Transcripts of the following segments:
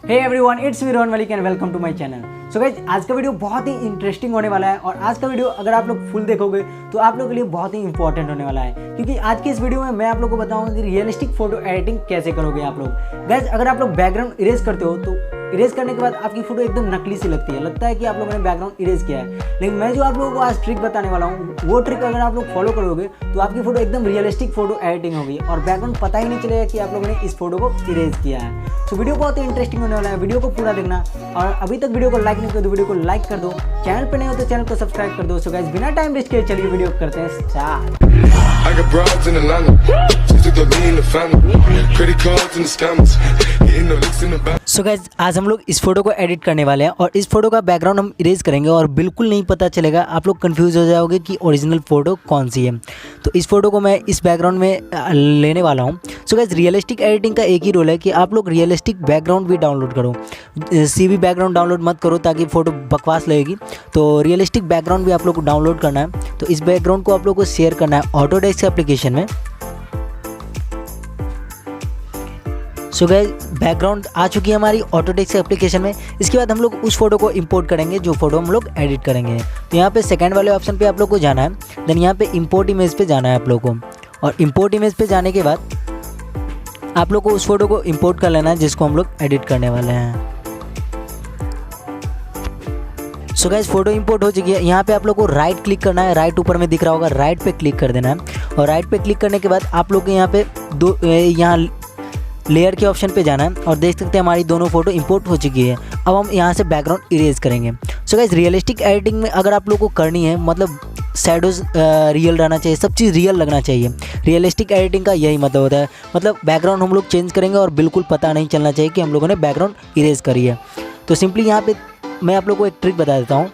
Hey everyone, it's me Rohan and welcome to my channel. So guys, आज का video बहुत ही interesting होने वाला है और आज का वीडियो अगर आप लोग फुल देखोगे तो आप लोगों के लिए बहुत ही इंपॉर्टेंट होने वाला है, क्योंकि आज की इस वीडियो में मैं आप लोगों को बताऊंगा कि रियलिस्टिक फोटो एडिटिंग कैसे करोगे आप लोग। गाइस, अगर आप लोग बैकग्राउंड इरेज करते हो तो इरेज करने के बाद आपकी फोटो एकदम नकली सी लगती है, लगता है कि आप लोगों ने बैकग्राउंड इरेज किया है। लेकिन मैं जो आप लोगों को आज ट्रिक बताने वाला हूँ, वो ट्रिक अगर आप लोग फॉलो करोगे तो आपकी फोटो एकदम रियलिस्टिक फोटो एडिटिंग होगी और बैकग्राउंड पता ही नहीं चलेगा कि आप लोगों ने इस फोटो को इरेज किया है। तो वीडियो बहुत ही इंटरेस्टिंग होने वाला है, वीडियो को पूरा देखना। और अभी तक वीडियो को लाइक नहीं किया तो वीडियो को लाइक कर दो, चैनल पे नहीं हो तो चैनल को सब्सक्राइब कर दो। सो गाइस, बिना टाइम वेस्ट किए चलिए वीडियो करते हैं स्टार्ट। सो गाइस, आज हम लोग इस फोटो को एडिट करने वाले हैं और इस फोटो का बैकग्राउंड हम इरेज करेंगे और बिल्कुल नहीं पता चलेगा, आप लोग कंफ्यूज हो जाओगे कि ओरिजिनल फोटो कौन सी है। तो इस फोटो को मैं इस बैकग्राउंड में लेने वाला हूँ। सो गाइस, रियलिस्टिक एडिटिंग का एक ही रोल है कि आप लोग रियलिस्टिक बैकग्राउंड भी डाउनलोड करो, सीवी बैकग्राउंड डाउनलोड मत करो ताकि फ़ोटो बकवास लगेगी। तो रियलिस्टिक बैकग्राउंड भी आप लोग को डाउनलोड करना है। तो इस बैकग्राउंड को आप लोग को शेयर करना है ऑटोडेस्क एप्लीकेशन में। सो गाइस, बैकग्राउंड आ चुकी है हमारी ऑटोडेस्क एप्लीकेशन में। इसके बाद हम लोग उस फोटो को इंपोर्ट करेंगे जो फोटो हम लोग एडिट करेंगे। तो यहाँ पे सेकंड वाले ऑप्शन पे आप लोग को जाना है, देन यहाँ पे इंपोर्ट इमेज पे जाना है आप लोग को। और इंपोर्ट इमेज पे जाने के बाद आप लोग को उस फोटो को इंपोर्ट कर लेना है जिसको हम लोग एडिट करने वाले हैं। सो गाइस, फोटो इंपोर्ट हो चुकी है। यहाँ पे आप लोग को राइट क्लिक करना है, राइट ऊपर में दिख रहा होगा, राइट पे क्लिक कर देना है। और राइट पे क्लिक करने के बाद आप लोग को यहाँ पे यहाँ लेयर के ऑप्शन पे जाना है और देख सकते हैं हमारी दोनों फोटो इंपोर्ट हो चुकी है। अब हम यहाँ से बैकग्राउंड इरेज करेंगे। सो गाइस, रियलिस्टिक एडिटिंग में अगर आप लोग को करनी है, मतलब शैडोज रियल रहना चाहिए, सब चीज़ रियल लगना चाहिए। रियलिस्टिक एडिटिंग का यही मतलब होता है, मतलब बैकग्राउंड हम लोग चेंज करेंगे और बिल्कुल पता नहीं चलना चाहिए कि हम लोगों ने बैकग्राउंड इरेज करी है। तो सिंपली यहाँ पे मैं आप लोग को एक ट्रिक बता देता हूँ।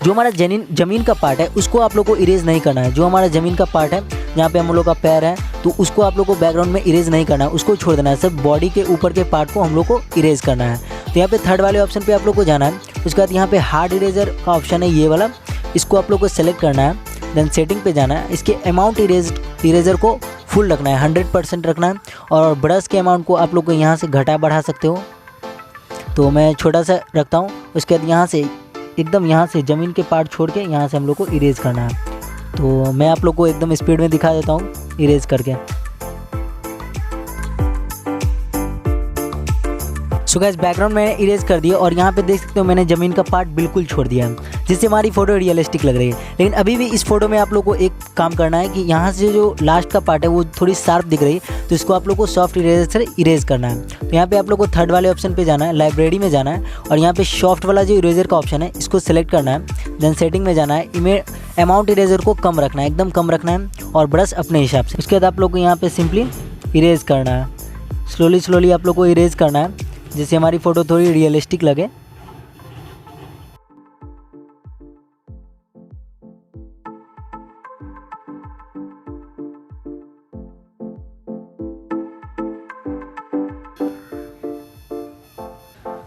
जो हमारा ज़मीन का पार्ट है उसको आप लोग को इरेज नहीं करना है। जो हमारा ज़मीन का पार्ट है जहाँ पे हम लोग का पैर है, तो उसको आप लोग को बैकग्राउंड में इरेज नहीं करना है, उसको छोड़ देना है। सिर्फ बॉडी के ऊपर के पार्ट को हम लोग को इरेज करना है। तो यहाँ पे थर्ड वाले ऑप्शन पे आप लोग को जाना है। उसके बाद यहाँ पे हार्ड इरेजर का ऑप्शन है, ये वाला, इसको आप लोग को सेलेक्ट करना है। देन सेटिंग पे जाना है, इसके अमाउंट इरेजर को फुल रखना है, 100% रखना है। और ब्रश के अमाउंट को आप लोग को यहाँ से घटा बढ़ा सकते हो, तो मैं छोटा सा रखता हूँ। उसके बाद यहाँ से एकदम यहाँ से ज़मीन के पार्ट छोड़ के यहाँ से हम लोग को इरेज करना है। तो मैं आप लोग को एकदम स्पीड में दिखा देता हूँ इरेज करके। सो गाइस, बैकग्राउंड मैंने इरेज कर दिया और यहाँ पे देख सकते हो मैंने ज़मीन का पार्ट बिल्कुल छोड़ दिया है, जिससे हमारी फ़ोटो रियलिस्टिक लग रही है। लेकिन अभी भी इस फोटो में आप लोग को एक काम करना है कि यहाँ से जो लास्ट का पार्ट है वो थोड़ी शार्प दिख रही है, तो इसको आप लोग को सॉफ्ट इरेजर से इरेज करना है। तो यहाँ पे आप लोग को थर्ड वाले ऑप्शन पे जाना है, लाइब्रेरी में जाना है और यहाँ पे सॉफ्ट वाला जो इरेजर का ऑप्शन है इसको सेलेक्ट करना है। देन सेटिंग में जाना है, अमाउंट इरेजर को कम रखना है, एकदम कम रखना है और ब्रश अपने हिसाब से। उसके बाद आप लोग को यहाँ पे सिंपली इरेज करना है, स्लोली आप लोग को इरेज करना है, जिससे हमारी फ़ोटो थोड़ी रियलिस्टिक लगे।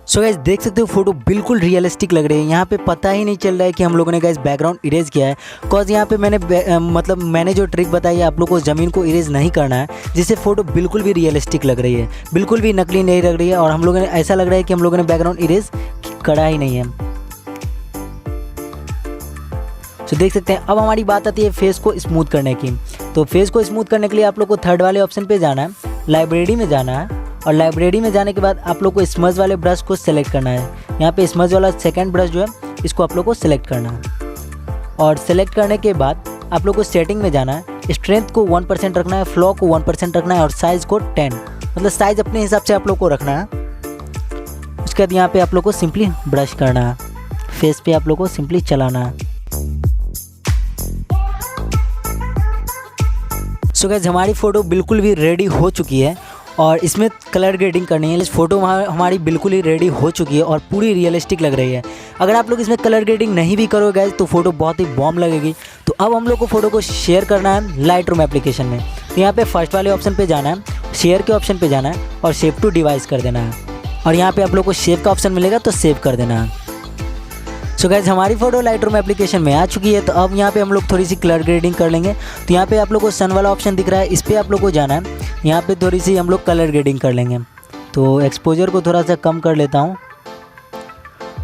सो गाइस, देख सकते हो फोटो बिल्कुल रियलिस्टिक लग रही है। यहाँ पे पता ही नहीं चल रहा है कि हम लोगों ने गाइस बैकग्राउंड इरेज किया है, बिकॉज यहाँ पे मैंने जो ट्रिक बताई है आप लोग को ज़मीन को इरेज नहीं करना है, जिससे फ़ोटो बिल्कुल भी रियलिस्टिक लग रही है, बिल्कुल भी नकली नहीं लग रही है और हम लोगों ने ऐसा लग रहा है कि हम लोगों ने बैकग्राउंड इरेज करा ही नहीं है। तो देख सकते हैं अब हमारी बात आती है फेस को स्मूथ करने की। तो फेस को स्मूथ करने के लिए आप लोग को थर्ड वाले ऑप्शन पर जाना है, लाइब्रेरी में जाना है और लाइब्रेरी में जाने के बाद आप लोग को स्मज वाले ब्रश को सेलेक्ट करना है। यहाँ पे स्मज वाला सेकंड ब्रश जो है इसको आप लोग को सेलेक्ट करना है। और सेलेक्ट करने के बाद आप लोग को सेटिंग में जाना है, स्ट्रेंथ को 1% रखना है, फ्लो को 1% रखना है और साइज़ को 10, मतलब साइज़ अपने हिसाब से आप लोग को रखना है। उसके बाद यहाँ पे आप लोग को सिंपली ब्रश करना है, फेस पे आप लोग को सिंपली चलाना है। सो गाइस, हमारी फ़ोटो बिल्कुल भी रेडी हो चुकी है और इसमें कलर ग्रेडिंग करनी है। इस फोटो हमारी बिल्कुल ही रेडी हो चुकी है और पूरी रियलिस्टिक लग रही है। अगर आप लोग इसमें कलर ग्रेडिंग नहीं भी करोगे गाइस तो फोटो बहुत ही बॉम्ब लगेगी। तो अब हम लोग को फोटो को शेयर करना है लाइटरूम एप्लीकेशन में। तो यहाँ पे फर्स्ट वाले ऑप्शन पे जाना है, शेयर के ऑप्शन पे जाना है और सेव टू डिवाइस कर देना है और यहाँ पे आप लोग को सेव का ऑप्शन मिलेगा तो सेव कर देना है। सो गाइस, हमारी फोटो लाइटरूम एप्लीकेशन में आ चुकी है। तो अब यहाँ पे हम लोग थोड़ी सी कलर ग्रेडिंग कर लेंगे। तो यहाँ पे आप लोग को सन वाला ऑप्शन दिख रहा है, इस पर आप लोग को जाना है। यहाँ पे थोड़ी सी हम लोग कलर ग्रेडिंग कर लेंगे। तो एक्सपोजर को थोड़ा सा कम कर लेता हूँ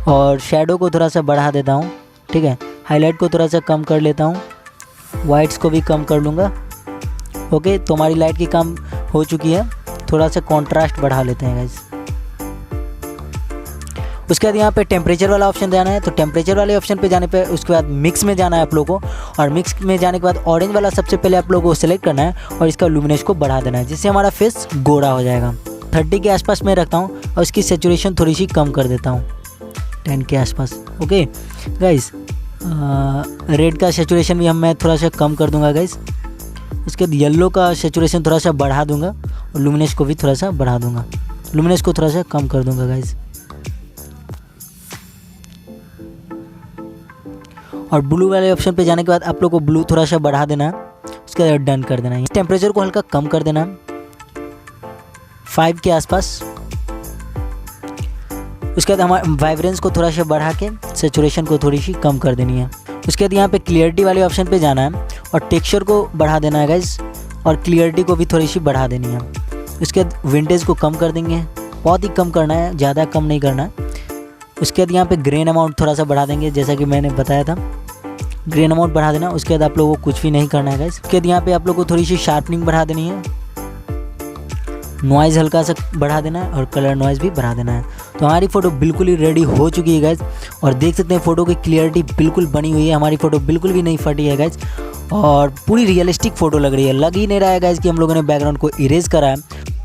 और शेडो को थोड़ा सा बढ़ा देता हूँ। ठीक है, हाईलाइट को थोड़ा सा कम कर लेता हूँ, वाइट्स को भी कम कर लूँगा। ओके, तो हमारी लाइट की काम हो चुकी है। थोड़ा सा कॉन्ट्रास्ट बढ़ा लेते हैं गाइस। उसके बाद यहाँ पे टेम्परेचर वाला ऑप्शन जाना है, तो टेम्परेचर वाले ऑप्शन पे जाने पे उसके बाद मिक्स में जाना है आप लोगों को, और मिक्स में जाने के बाद ऑरेंज वाला सबसे पहले आप लोगों को सेलेक्ट करना है और इसका लुमिनेंस को बढ़ा देना है, जिससे हमारा फेस गोरा हो जाएगा। 30 के आसपास मैं रखता हूँ और इसकी सेचुरेशन थोड़ी सी कम कर देता हूँ, 10 के आसपास। ओके गाइस, रेड का सेचुरेशन भी मैं थोड़ा सा कम कर दूँगा गाइस। उसके बाद येलो का सेचुरेशन थोड़ा सा बढ़ा दूँगा और लुमिनेंस को भी थोड़ा सा बढ़ा दूँगा, लुमिनेंस को थोड़ा सा कम कर दूँगा गाइस। और ब्लू वाले ऑप्शन पे जाने के बाद आप लोग को ब्लू थोड़ा सा बढ़ा देना है, उसके बाद डन कर देना है। टेम्परेचर को हल्का कम कर देना है, 5 के आसपास। उसके बाद हमारे वाइब्रेंस को थोड़ा सा बढ़ा के सेचुरेशन को थोड़ी सी कम कर देनी है। उसके बाद यहाँ पे क्लियरिटी वाले ऑप्शन पे जाना है और टेक्सचर को बढ़ा देना है गाइस, और क्लियरिटी को भी थोड़ी सी बढ़ा देनी है। उसके बाद विंटेज को कम कर देंगे, बहुत ही कम करना है, ज़्यादा कम नहीं करना है। उसके बाद यहाँ पे ग्रेन अमाउंट थोड़ा सा बढ़ा देंगे, जैसा कि मैंने बताया था, ग्रेन अमाउंट बढ़ा देना। उसके बाद आप लोगों को कुछ भी नहीं करना है गाइस। उसके बाद यहाँ पे आप लोगों को थोड़ी सी शार्पनिंग बढ़ा देनी है, नॉइज़ हल्का सा बढ़ा देना है और कलर नॉइज़ भी बढ़ा देना है। तो हमारी फ़ोटो बिल्कुल ही रेडी हो चुकी है गाइस, और देख सकते हैं फ़ोटो की क्लियरिटी बिल्कुल बनी हुई है, हमारी फ़ोटो बिल्कुल भी नहीं फटी है गाइस, और पूरी रियलिस्टिक फ़ोटो लग रही है। लग ही नहीं रहा है गाइस कि हम लोगों ने बैकग्राउंड को इरेज करा है।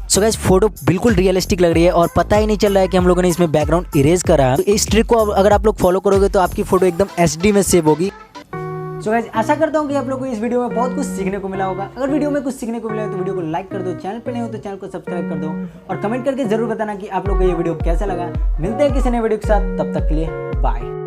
सो गाइस, फोटो बिल्कुल रियलिस्टिक लग रही है और पता ही नहीं चल रहा है कि हम लोगों ने इसमें बैकग्राउंड इरेज करा है। तो इस ट्रिक को अगर आप लोग फॉलो करोगे तो आपकी फ़ोटो एकदम HD में सेव होगी। सो गाइस, आशा करता हूँ कि आप लोग को इस वीडियो में बहुत कुछ सीखने को मिला होगा। अगर वीडियो में कुछ सीखने को मिला है तो वीडियो को लाइक कर दो, चैनल पे नहीं हो तो चैनल को सब्सक्राइब कर दो, और कमेंट करके जरूर बताना कि आप लोग को ये वीडियो कैसा लगा। मिलते हैं किसी नए वीडियो के साथ, तब तक के लिए बाय।